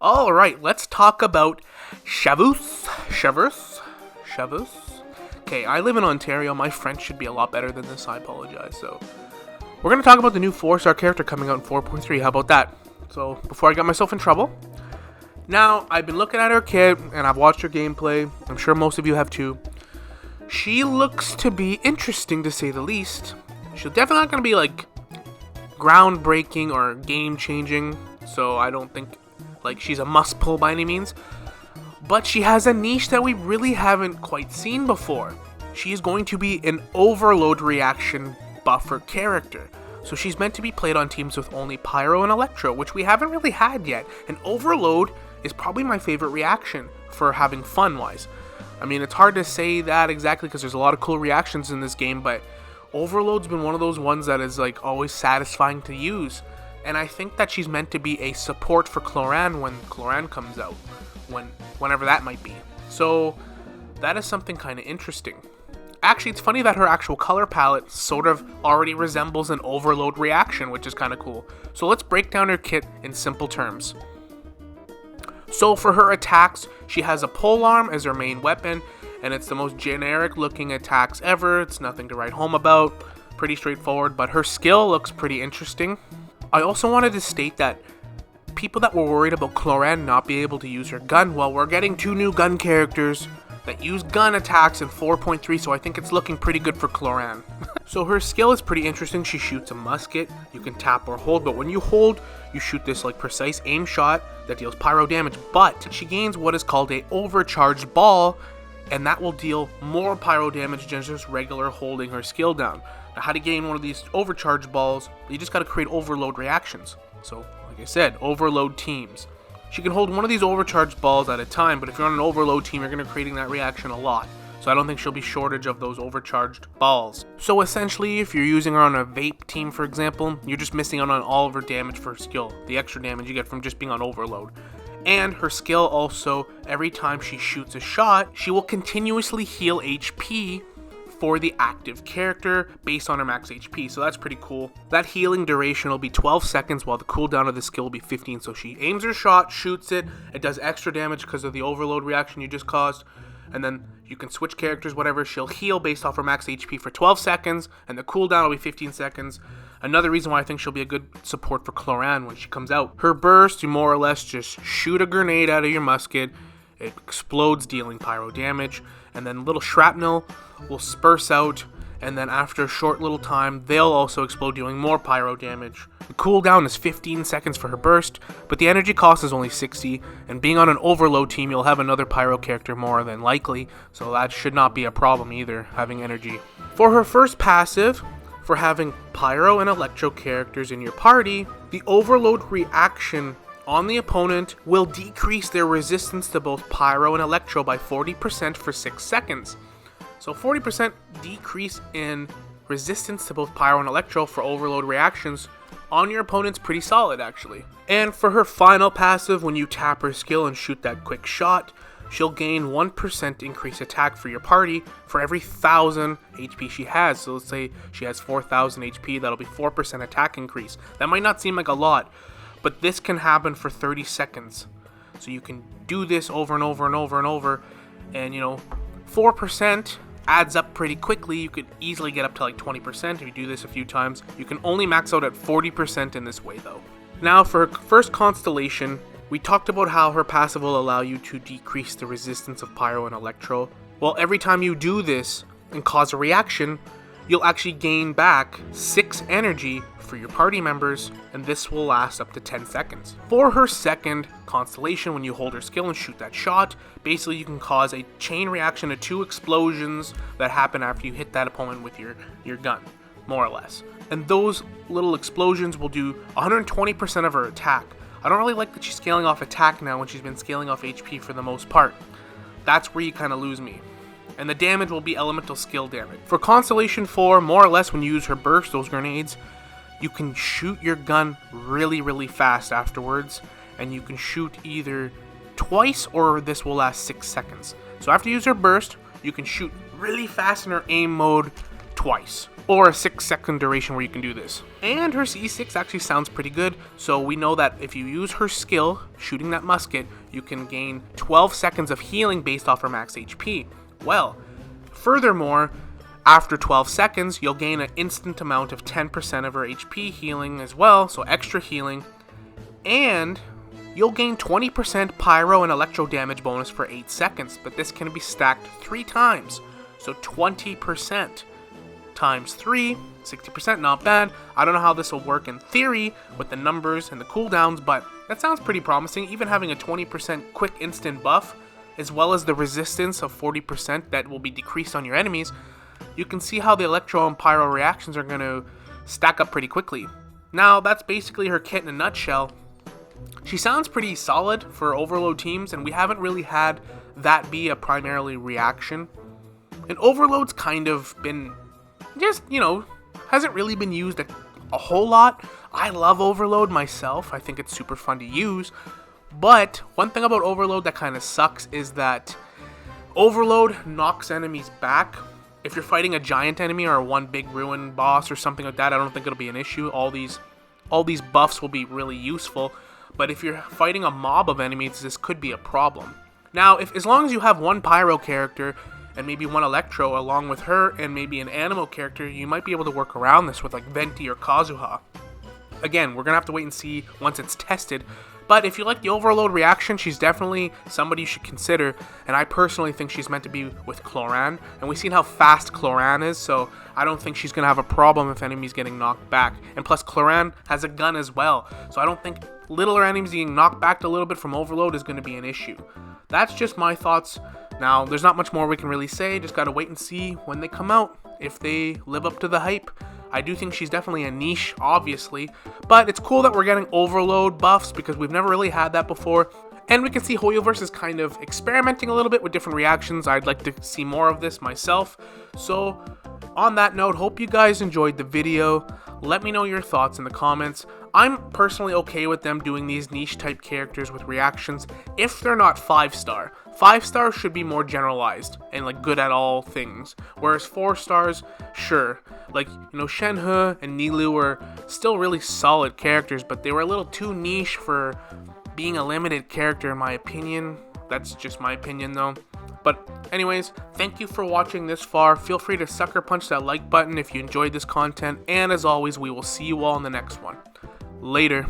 Alright, let's talk about Chevreuse. Okay, I live in Ontario. My French should be a lot better than this. I apologize. So, we're going to talk about the new 4-star character coming out in 4.3. How about that? So, before I got myself in trouble. Now, I've been looking at her kit, and I've watched her gameplay. I'm sure most of you have too. She looks to be interesting, to say the least. She's definitely not going to be, like, groundbreaking or game-changing. So, I don't think, like, she's a must-pull by any means. But she has a niche that we really haven't quite seen before. She is going to be an overload reaction buffer character. So she's meant to be played on teams with only Pyro and Electro, which we haven't really had yet. And Overload is probably my favorite reaction for having fun-wise. I mean, it's hard to say that exactly because there's a lot of cool reactions in this game, but Overload's been one of those ones that is like always satisfying to use. And I think that she's meant to be a support for Cloran when Cloran comes out. Whenever that might be. So that is something kind of interesting. Actually, it's funny that her actual color palette sort of already resembles an Overload reaction, which is kind of cool. So let's break down her kit in simple terms. So for her attacks, she has a polearm as her main weapon, and it's the most generic looking attacks ever. It's nothing to write home about. Pretty straightforward, but her skill looks pretty interesting. I also wanted to state that people that were worried about Cloran not being able to use her gun, well, we're getting 2 new gun characters that use gun attacks in 4.3, so I think it's looking pretty good for Cloran. So her skill is pretty interesting. She shoots a musket. You can tap or hold, but when you hold, you shoot this like precise aim shot that deals pyro damage, but she gains what is called a overcharged ball, and that will deal more pyro damage than just regular holding her skill down. Now, how to gain one of these overcharged balls, you just got to create overload reactions. So, like I said, overload teams. She can hold one of these overcharged balls at a time, but if you're on an overload team, you're going to be creating that reaction a lot. So I don't think she'll be shortage of those overcharged balls. So essentially, if you're using her on a vape team, for example, you're just missing out on all of her damage for her skill. The extra damage you get from just being on overload. And her skill also, every time she shoots a shot, she will continuously heal HP for the active character based on her max HP, so that's pretty cool. That healing duration will be 12 seconds while the cooldown of the skill will be 15, so she aims her shot, shoots it, it does extra damage because of the overload reaction you just caused, and then you can switch characters, whatever, she'll heal based off her max HP for 12 seconds, and the cooldown will be 15 seconds. Another reason why I think she'll be a good support for Cloran when she comes out. Her burst, you more or less just shoot a grenade out of your musket, it explodes dealing pyro damage, and then little shrapnel will spurse out, and then after a short little time, they'll also explode dealing more pyro damage. The cooldown is 15 seconds for her burst, but the energy cost is only 60, and being on an overload team, you'll have another pyro character more than likely, so that should not be a problem either, having energy. For her first passive, for having pyro and electro characters in your party, the overload reaction on the opponent will decrease their resistance to both Pyro and Electro by 40% for 6 seconds. So 40% decrease in resistance to both Pyro and Electro for overload reactions on your opponent's pretty solid, actually. And for her final passive, when you tap her skill and shoot that quick shot, she'll gain 1% increase attack for your party for every 1,000 HP she has. So let's say she has 4,000 HP, that'll be 4% attack increase. That might not seem like a lot, but this can happen for 30 seconds. So you can do this over and over and over and over. And, 4% adds up pretty quickly. You could easily get up to like 20% if you do this a few times. You can only max out at 40% in this way, though. Now, for her first Constellation, we talked about how her passive will allow you to decrease the resistance of Pyro and Electro. Well, every time you do this and cause a reaction, you'll actually gain back 6 energy for your party members, and this will last up to 10 seconds. For her second Constellation, when you hold her skill and shoot that shot, basically you can cause a chain reaction to 2 explosions that happen after you hit that opponent with your gun, more or less. And those little explosions will do 120% of her attack. I don't really like that she's scaling off attack now when she's been scaling off HP for the most part. That's where you kind of lose me. And the damage will be elemental skill damage. For Constellation 4, more or less when you use her burst, those grenades, you can shoot your gun really, really fast afterwards, and you can shoot either twice or this will last 6 seconds. So after you use her burst, you can shoot really fast in her aim mode, twice, or a 6-second duration where you can do this. And her E6 actually sounds pretty good, so we know that if you use her skill, shooting that musket, you can gain 12 seconds of healing based off her max HP. Well, furthermore, after 12 seconds, you'll gain an instant amount of 10% of her HP healing as well, so extra healing, and you'll gain 20% pyro and electro damage bonus for 8 seconds, but this can be stacked 3 times, so 20%. Times 3, 60%, not bad. I don't know how this will work in theory with the numbers and the cooldowns, but that sounds pretty promising. Even having a 20% quick instant buff, as well as the resistance of 40% that will be decreased on your enemies, you can see how the electro and pyro reactions are going to stack up pretty quickly. Now, that's basically her kit in a nutshell. She sounds pretty solid for overload teams, and we haven't really had that be a primarily reaction. And overload's kind of been just, hasn't really been used a whole lot. I love overload myself. I think it's super fun to use. But one thing about overload that kind of sucks is that overload knocks enemies back. If you're fighting a giant enemy or one big ruin boss or something like that, I don't think it'll be an issue. All these buffs will be really useful. But if you're fighting a mob of enemies, this could be a problem. Now, as long as you have one pyro character and maybe one electro along with her and maybe an animo character, you might be able to work around this with like Venti or Kazuha. Again, we're gonna have to wait and see once it's tested, but if you like the overload reaction, she's definitely somebody you should consider, and I personally think she's meant to be with Cloran, and we've seen how fast Cloran is, so I don't think she's gonna have a problem if enemies getting knocked back. And plus Cloran has a gun as well, so I don't think littler enemies getting knocked back a little bit from overload is gonna be an issue. That's just my thoughts. Now, there's not much more we can really say, just gotta wait and see when they come out, if they live up to the hype. I do think she's definitely a niche, obviously, but it's cool that we're getting overload buffs because we've never really had that before. And we can see Hoyoverse is kind of experimenting a little bit with different reactions. I'd like to see more of this myself. So, on that note, hope you guys enjoyed the video. Let me know your thoughts in the comments. I'm personally okay with them doing these niche type characters with reactions if they're not 5-star. 5-star should be more generalized and like good at all things. Whereas 4 stars, sure. Like, Shenhe and Nilou were still really solid characters, but they were a little too niche for being a limited character in my opinion. That's just my opinion though. But anyways, thank you for watching this far. Feel free to sucker punch that like button if you enjoyed this content. And as always, we will see you all in the next one. Later.